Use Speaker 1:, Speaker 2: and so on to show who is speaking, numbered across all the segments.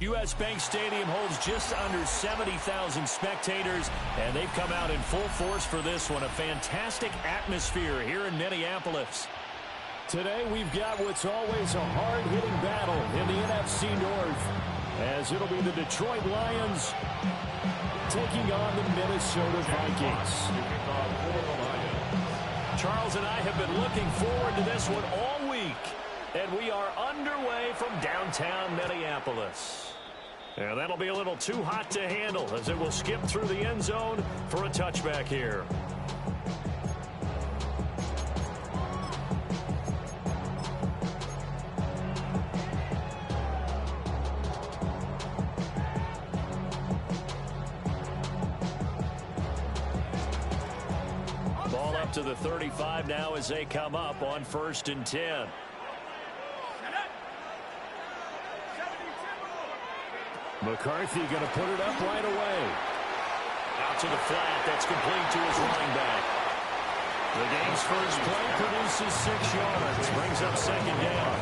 Speaker 1: U.S. Bank Stadium holds just under 70,000 spectators, and they've come out in full force for this one. A fantastic atmosphere here in Minneapolis. Today we've got what's always a hard-hitting battle in the NFC North, as it'll be the Detroit Lions taking on the Minnesota Vikings. Charles and I have been looking forward to this one all week, and we are underway from downtown Minneapolis. And that'll be a little too hot to handle as it will skip through the end zone for a touchback here. Ball up to the 35 now as they come up on 1st and 10. McCarthy going to put it up right away. Out to the flat. That's complete to his running back. The game's first play produces 6 yards. Brings up 2nd down.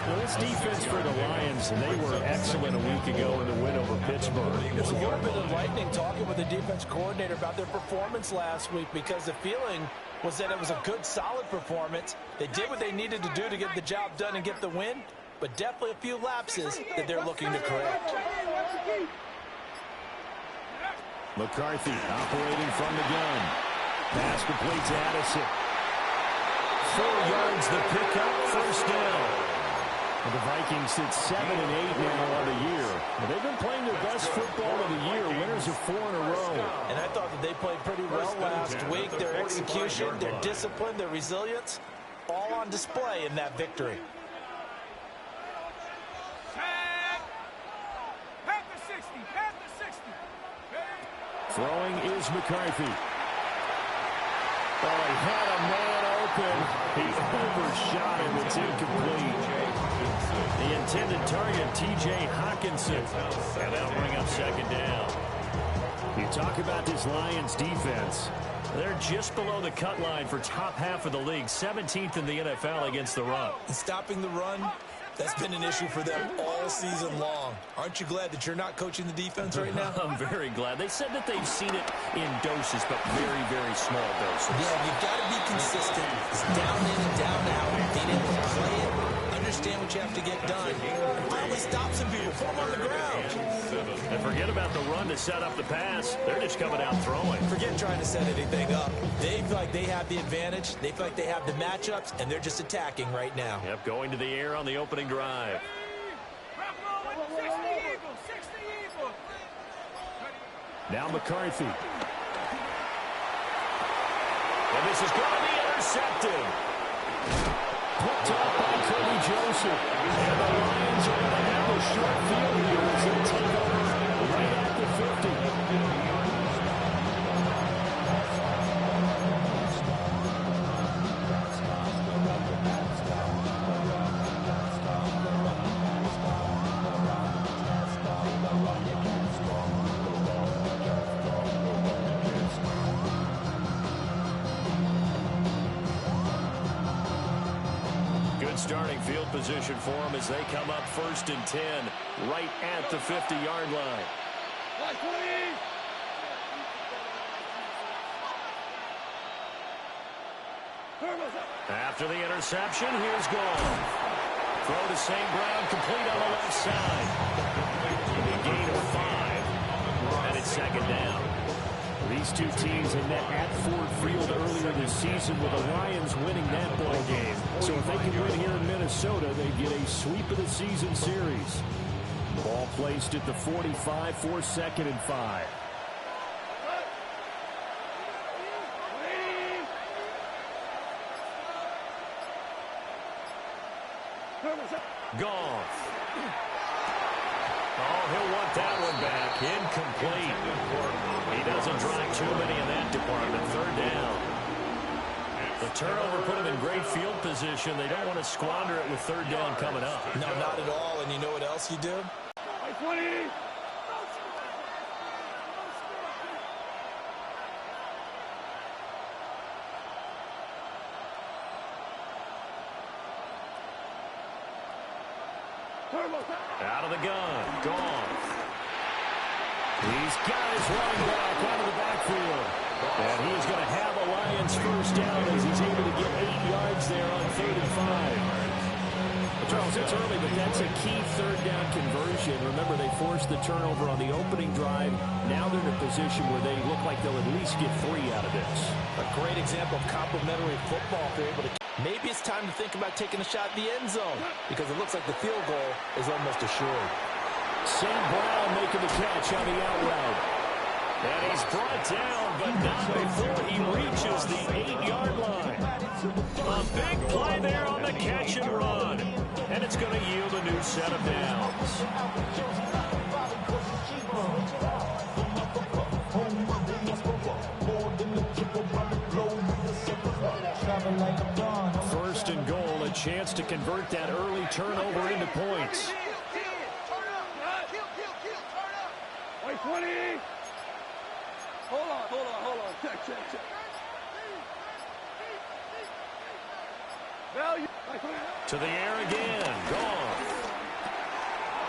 Speaker 1: Well, this defense for the Lions, they were excellent a week ago in the win over Pittsburgh.
Speaker 2: It's a little bit enlightening talking with the defense coordinator about their performance last week, because the feeling was that it was a good, solid performance. They did what they needed to do to get the job done and get the win, but definitely a few lapses that they're looking to correct.
Speaker 1: McCarthy operating from the gun. Pass complete to Addison. 4 yards the pickup, 1st down. And the Vikings sit 7-8 now on the year. And they've been playing their best football of the year. Winners of 4 in a row.
Speaker 2: And I thought that they played pretty well last week. Their execution, their discipline, their resilience, all on display in that victory.
Speaker 1: Throwing is McCarthy. Oh, he had a man open. He overshot him. It's incomplete. The intended target, T.J. Hawkinson. And that'll bring up 2nd down. You talk about this Lions defense. They're just below the cut line for top half of the league. 17th in the NFL against the run.
Speaker 2: And stopping the run, that's been an issue for them all season long. Aren't you glad that you're not coaching the defense right now?
Speaker 1: I'm very glad. They said that they've seen it in doses, but very, very small doses.
Speaker 2: Yeah, you've got to be consistent. It's down in and down out. Being able to play it, understand what you have to get done, and finally stop some people, put them on the ground.
Speaker 1: And forget about the run to set up the pass. They're just coming out throwing.
Speaker 2: Forget trying to set anything up. They feel like they have the advantage. They feel like they have the matchups, and they're just attacking right now.
Speaker 1: Yep, going to the air on the opening drive. Now McCarthy. And this is going to be intercepted. Picked up by Kirby Joseph. And the Lions are going to have a short field here as they take over right at the 50. Starting field position for them as they come up 1st and 10 right at the 50-yard line. After the interception, here's Gold. Throw to St. Brown, complete on the left side. A gain of 5, and it's 2nd down. These two teams had met at Ford Field earlier this season with the Lions winning that ball game. So if they can win here in Minnesota, they get a sweep of the season series. Ball placed at the 45 for 2nd and 5. Goff. Oh, he'll want that one back. Incomplete. He doesn't drive too many in that department. 3rd down. The turnover put him in great field position. They don't want to squander it with 3rd down coming up.
Speaker 2: No, not at all. And you know what else you do?
Speaker 1: Out of the gun. Gone. He's got his running back out of the backfield. And he's going to have a Lions first down as he's able to get 8 yards there on 35. Charles, it's early, but that's a key third down conversion. Remember, they forced the turnover on the opening drive. Now they're in a position where they look like they'll at least get 3 out of this.
Speaker 2: A great example of complementary football if they're able to. Maybe it's time to think about taking a shot at the end zone because it looks like the field goal is almost assured.
Speaker 1: St. Brown making the catch on the out route. And he's brought down, but not before he reaches the 8-yard line. A big play there on the catch and run. And it's going to yield a new set of downs. First and goal, a chance to convert that early turnover into points.
Speaker 3: 20. Hold on. Check. Value.
Speaker 1: To the air again. Gone.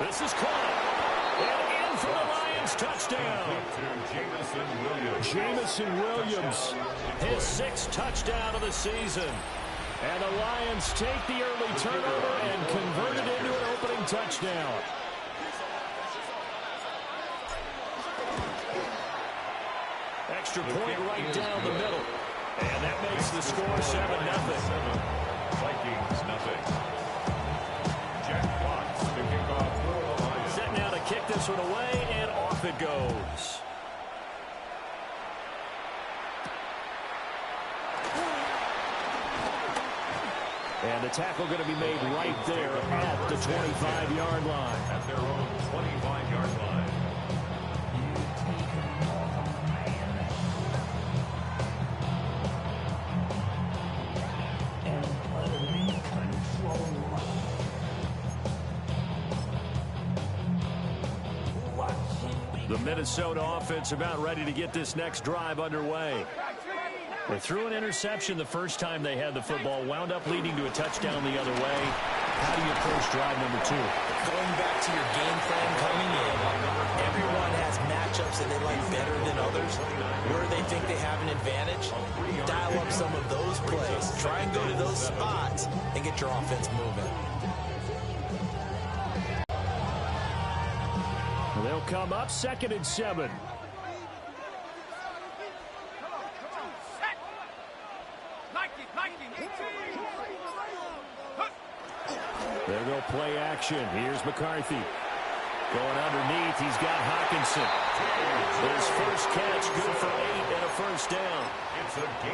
Speaker 1: This is caught. And in for the Lions touchdown. Jamison Williams, his 6th touchdown of the season. And the Lions take the early turnover and convert it into an opening touchdown. Extra point right down the middle. And that makes the score 7-0.
Speaker 3: Vikings, nothing. Jack Fox to kick off.
Speaker 1: Set now to kick this one away, and off it goes. And the tackle going to be made right there at the 25-yard line.
Speaker 3: At their own 25-yard line.
Speaker 1: The Minnesota offense about ready to get this next drive underway. They threw an interception the first time they had the football, wound up leading to a touchdown the other way. How do you approach drive number 2?
Speaker 2: Going back to your game plan coming in, everyone has matchups that they like better than others. Where they think they have an advantage, dial up some of those plays. Try and go to those spots and get your offense moving.
Speaker 1: They'll come up 2nd and 7. There go play action. Here's McCarthy. Going underneath, he's got Hawkinson. His first catch, good for 8 and a first down.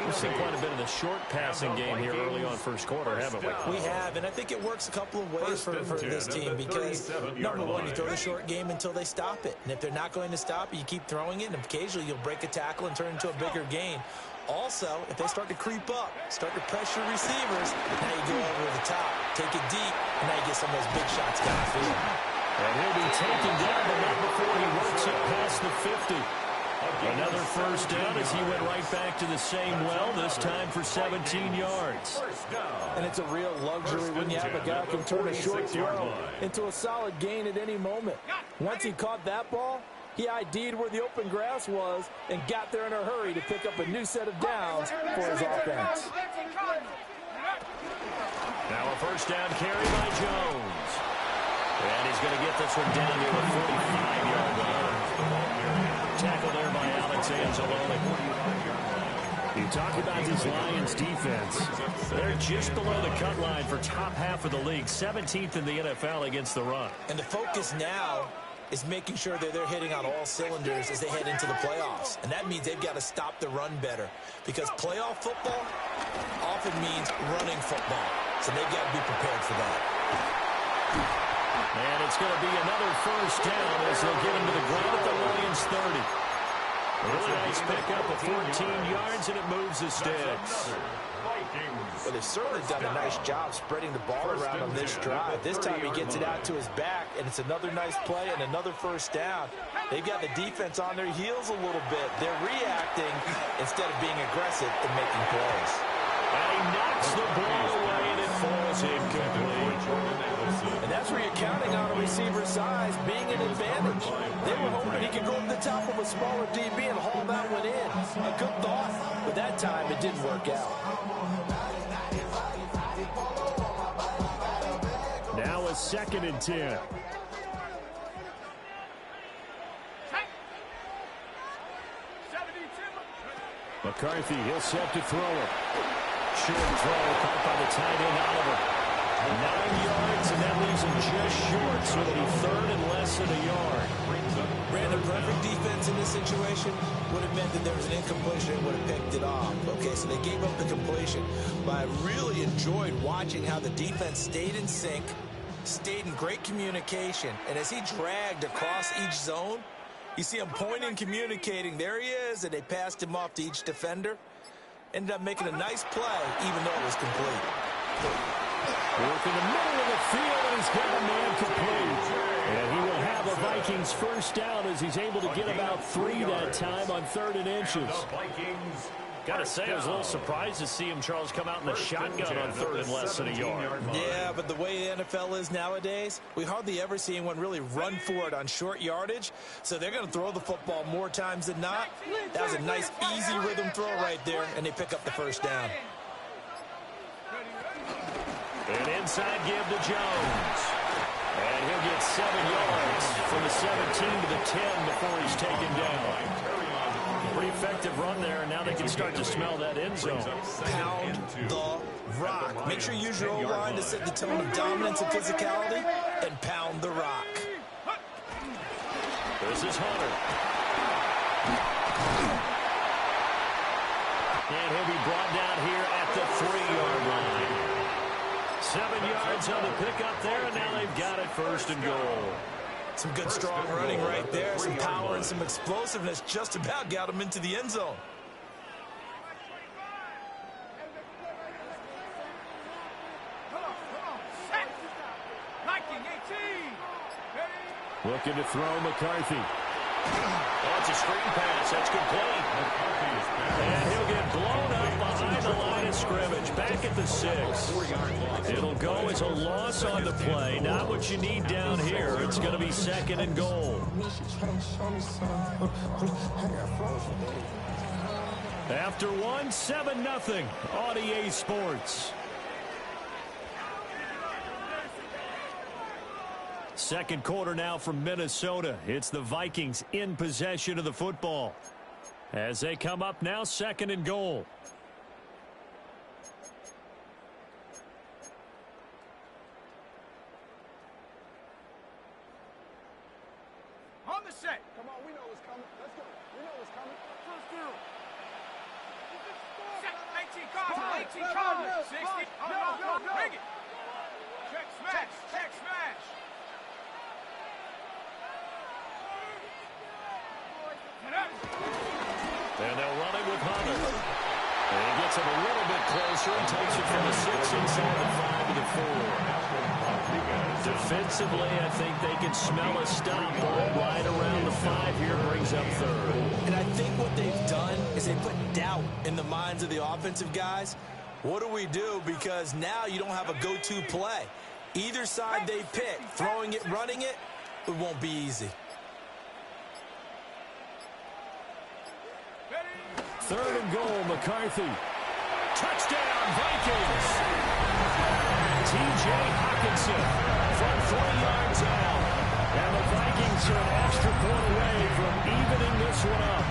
Speaker 1: We've seen quite a bit of the short passing game here early on first quarter, haven't we?
Speaker 2: We have, and I think it works a couple of ways for this team because, number one, you throw the short game until they stop it. And if they're not going to stop it, you keep throwing it, and occasionally you'll break a tackle and turn into a bigger gain. Also, if they start to creep up, start to pressure receivers, now you go over the top, take it deep, and now you get some of those big shots downfield.
Speaker 1: And he'll be taken down, but not before he works it past the 50. Another first down as he went right back to the same well, this time for 17 yards.
Speaker 2: And it's a real luxury when you have a guy who can turn a short throw into a solid gain at any moment. Once he caught that ball, he ID'd where the open grass was and got there in a hurry to pick up a new set of downs for his offense.
Speaker 1: Now a first down carry by Jones. And he's going to get this one down to a 45-yard line. Tackle there by Alex Anzalone. You talk about this Lions defense. They're just below the cut line for top half of the league, 17th in the NFL against the run.
Speaker 2: And the focus now is making sure that they're hitting on all cylinders as they head into the playoffs. And that means they've got to stop the run better because playoff football often means running football. So they've got to be prepared for that.
Speaker 1: And it's going to be another first down as they'll get him to the ground at the Lions 30. Really nice pickup of 14 yards, and it moves the sticks.
Speaker 2: Well, they've certainly done a nice job spreading the ball around on this drive. This time he gets it out to his back, and it's another nice play and another first down. They've got the defense on their heels a little bit. They're reacting instead of being aggressive and making plays.
Speaker 1: And he knocks the ball away, and it falls incomplete.
Speaker 2: And that's where you're counting on size being an advantage. They were hoping he could go over the top of a smaller DB and haul that one in. A good thought, but that time it didn't work out.
Speaker 1: Now a 2nd and 10. McCarthy, he'll set to throw it. Short throw caught by the tight end, Oliver. 9 yards, and that leaves him just short, so it'll be 3rd and less than a yard.
Speaker 2: Brandon, perfect defense in this situation would have meant that there was an incompletion and would have picked it off. Okay, so they gave up the completion, but I really enjoyed watching how the defense stayed in sync, stayed in great communication, and as he dragged across each zone, you see him pointing, communicating. There he is, and they passed him off to each defender. Ended up making a nice play, even though it was complete.
Speaker 1: Work in the middle of the field, and he's got a man complete. And he will have a Vikings first down as he's able to get about 3 that time on 3rd and inches.
Speaker 4: Got to say, I was a little surprised to see him, Charles, come out in the shotgun on 3rd and less than a yard.
Speaker 2: Yeah, but the way the NFL is nowadays, we hardly ever see anyone really run for it on short yardage. So they're going to throw the football more times than not. That was a nice, easy rhythm throw right there, and they pick up the first down.
Speaker 1: An inside give to Jones. And he'll get 7 yards from the 17 to the 10 before he's taken down.
Speaker 4: Pretty effective run there, and now they can start to smell that end zone.
Speaker 2: Pound the rock. Make sure you use your O-line to set the tone of dominance and physicality, and pound the rock.
Speaker 1: This is Hunter. And he'll be brought down here at the 3-yard line. 7 yards on the pickup there, and now they've got it 1st and goal.
Speaker 2: Some good strong running right there. Some power and some explosiveness just about got him into the end zone.
Speaker 1: Looking to throw McCarthy.
Speaker 4: Oh, it's a screen pass. That's complete.
Speaker 1: And he'll get blown up behind the line of scrimmage. Back at the 6. It'll go as a loss on the play. Not what you need down here. It's going to be 2nd and goal. After 1, 7-0 on EA Sports. 2nd quarter now from Minnesota. It's the Vikings in possession of the football. As they come up now, 2nd and goal.
Speaker 3: On the set. Come on, we know what's coming. Let's go. We know what's coming. First down. Set. 18 Cardinals. 18 Cardinals. 60. Go. Bring it. Check smash. Check smash.
Speaker 1: And they'll run it with Hunter. And he gets him a little bit closer and takes it from the 6 inside the 5 to the 4. Defensively, I think they can smell a stop ball right around the 5 here, brings up 3rd.
Speaker 2: And I think what they've done is they put doubt in the minds of the offensive guys. What do we do? Because now you don't have a go-to play. Either side they pick, throwing it, running it, it won't be easy.
Speaker 1: 3rd and goal, McCarthy. Touchdown, Vikings. T.J. Hawkinson from 3 yards out. And the Vikings are an extra point away from evening this one up.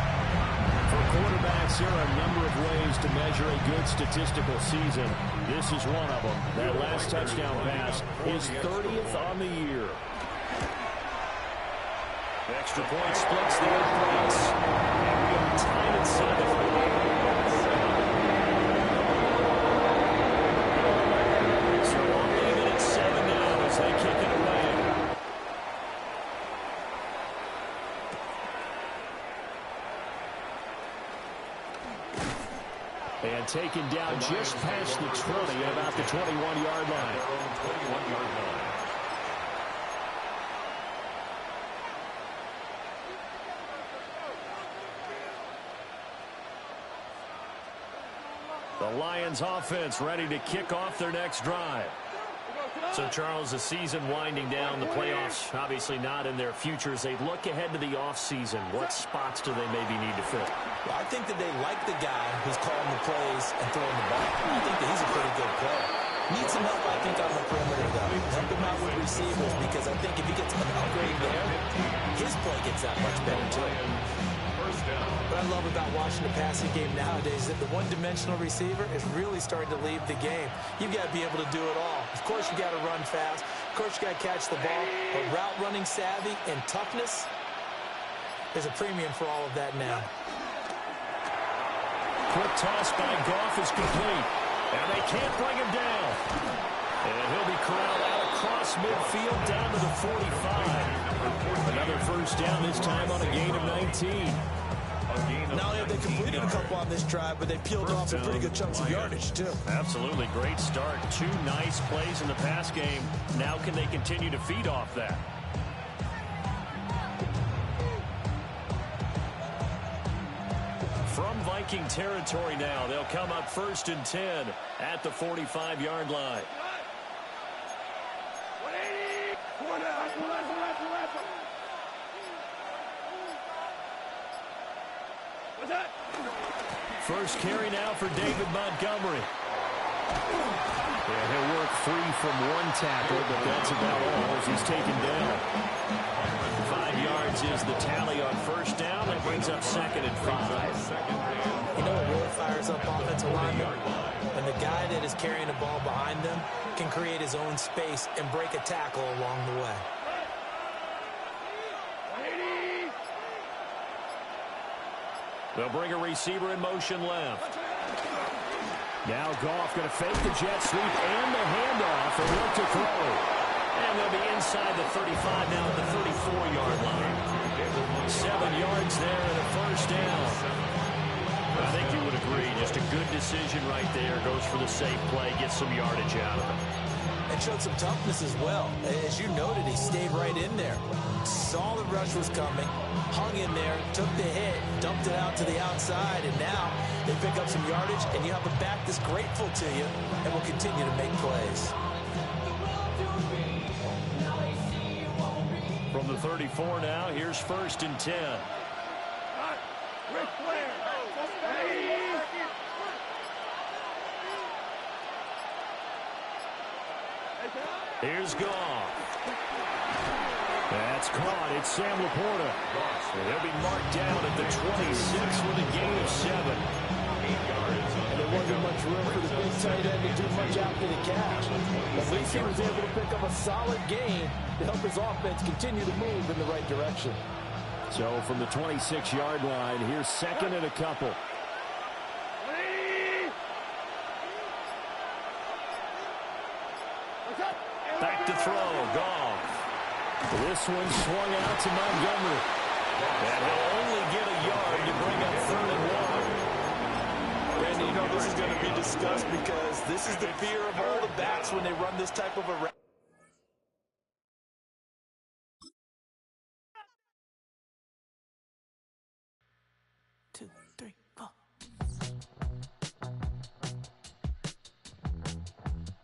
Speaker 1: For quarterbacks, there are a number of ways to measure a good statistical season. This is one of them. That last touchdown pass is 30th on the year. Extra point splits the points. And we are tied at 7. So we'll leave it at 7 now as they kick it away. And taken down just past the 20 at about the 21-yard line. The Lions offense ready to kick off their next drive.
Speaker 4: So, Charles, the season winding down, the playoffs obviously not in their future. As they look ahead to the offseason, what spots do they maybe need to fill?
Speaker 2: Well, I think that they like the guy who's calling the plays and throwing the ball. I think that he's a pretty good player. Needs some help, I think, on the perimeter, though. Help him out with receivers, because I think if he gets an upgrade there, his play gets that much better, too. What I love about watching the passing game nowadays is that the one-dimensional receiver is really starting to leave the game. You've got to be able to do it all. Of course, you got to run fast. Of course, you got to catch the ball. But route running savvy and toughness, there's a premium for all of that now.
Speaker 4: Quick toss by Goff is complete. And they can't bring him down. And he'll be corralled out across midfield down to the 45. Another first down, this time on a gain of 19.
Speaker 2: Not only have they completed a couple on this drive, but they peeled off some pretty good chunks of yardage, too.
Speaker 4: Absolutely. Great start. 2 nice plays in the pass game. Now can they continue to feed off that? From Viking territory now, they'll come up 1st and 10 at the 45-yard line. First carry now for David Montgomery. Yeah, he'll work free from one tackle, but that's about all as he's taken down. 5 yards is the tally on first down. That brings up 2nd and 5.
Speaker 2: You know what really fires up offensive linemen? When the guy that is carrying the ball behind them can create his own space and break a tackle along the way.
Speaker 4: They'll bring a receiver in motion left. Now Goff going to fake the jet sweep and the handoff and look to throw. And they'll be inside the 35 now at the 34-yard line. 7 yards there and a first down. I think you would agree, just a good decision right there. Goes for the safe play, gets some yardage out of it.
Speaker 2: And showed some toughness as well. As you noted, he stayed right in there. Saw the rush was coming, hung in there, took the hit, dumped it out to the outside, and now they pick up some yardage, and you have a back that's grateful to you and will continue to make plays.
Speaker 4: From the 34 now, here's 1st and 10. Here's Goff. That's caught. It's Sam Laporta. He'll be marked down at the 26 with a gain of 7.
Speaker 2: And there wasn't much room for the big tight end to do much after the catch. At least he was able to pick up a solid gain to help his offense continue to move in the right direction.
Speaker 4: So from the 26-yard line, here's 2nd and a couple. Back to throw, Goff. This one swung out to Montgomery. And he'll only get a yard to bring up 3rd and 1.
Speaker 2: And you know this is going to be discussed because this is the fear of all the backs when they run this type of a route.